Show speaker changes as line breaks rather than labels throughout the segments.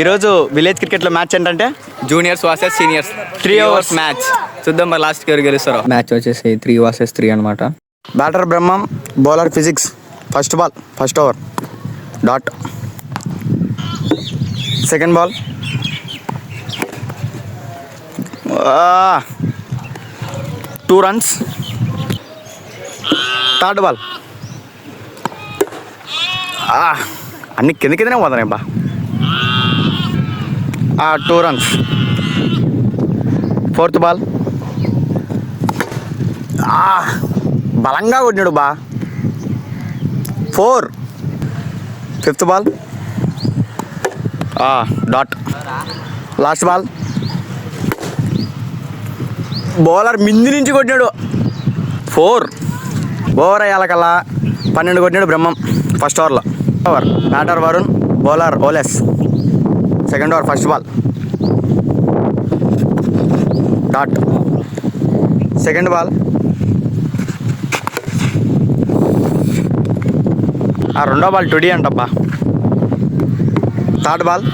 ఈరోజు విలేజ్ క్రికెట్లో మ్యాచ్ ఏంటంటే
juniors versus seniors
3 overs
match. చూద్దాం మరి లాస్ట్కి ఎవరు గెలుస్తారో. మ్యాచ్ వచ్చేసి 3 vs 3 అనమాట.
Batter Brahmam, bowler physics. First ball, first over dot. Second ball 2 runs. Third ball అన్ని కిందనే పోతున్నాయి బా. 2 runs. ఫోర్త్ బాల్ బలంగా కొట్టినాడు బా. 4. Fifth ball dot. Last ball bowler మింది నుంచి కొట్టినాడు. 4. ఓవర్ అయ్యాలకల్లా 12 కొట్టినాడు బ్రహ్మం ఫస్ట్ ఓవర్లో. ఓవర్ బ్యాటర్ వరుణ్, బౌలర్ ఓలెస్. Second over first ball dot. Second ball రెండో బాల్ టుడి అంటబ్బా. థర్డ్ బాల్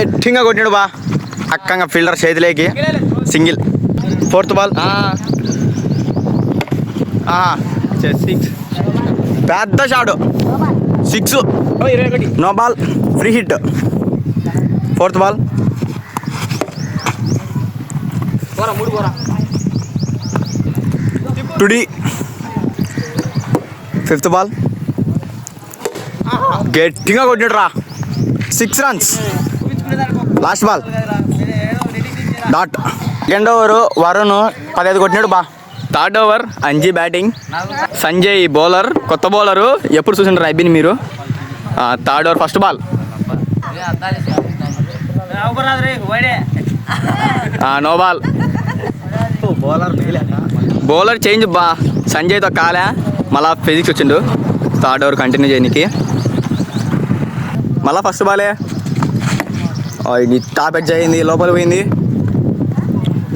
ఎట్టింగా కొట్టినాడు బా. అక్కంగా ఫీల్డర్ చేతిలోకి సింగిల్. Fourth ball
6.
పెద్ద shot 6. No ball, free hit. Fourth ball టుడి. ఫిఫ్త్ బాల్ గట్టిగా కొట్టినాడు రా. 6 runs. Last ball dot. Second over Varun 15 కొట్టినాడు బా.
Third over Anji batting, Sanjay bowler. కొత్త బౌలరు, ఎప్పుడు చూసిండ్రు ఐబీని మీరు? Third over first ball no ball. Bowler change బా. సంజయ్తో కాలే, మళ్ళా ఫిజిక్స్ వచ్చిండు థర్డ్ ఓవర్ కంటిన్యూ చేయడానికి. మళ్ళా ఫస్ట్ బాలే ఇది టాప్ ఎడ్జ్ అయింది, లోపల పోయింది.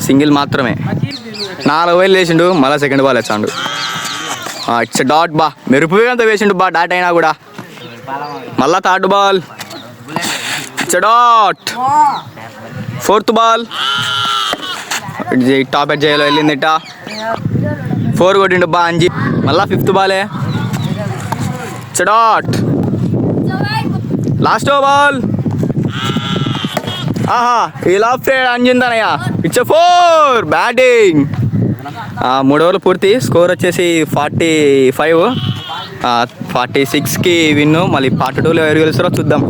సింగిల్ మాత్రమే. 4 వేలు వేసిండు. మళ్ళీ సెకండ్ బాల్ వేసాడు. ఇట్స్ డాట్ బా. మెరుపు అంతా వేసిండు బా, డాట్ అయినా కూడా. మళ్ళా third ball it's dot. Fourth ball top edge చేయాలో వెళ్ళింది ఇట్టా. 4 కొట్టిండు బా అంజీ. మళ్ళా ఫిఫ్త్ బాలే ఇట్స్ డాట్. లాస్ట్ బాల్ ఈ లాఫ్ సైడ్ అంజిందనయ్య. It's 4 batting. 3 ఓవర్లు పూర్తి. స్కోర్ వచ్చేసి 45. 46కి విన్ను. మళ్ళీ పార్ట్ 2లో ఎవరు గెలుస్తారో చూద్దాం.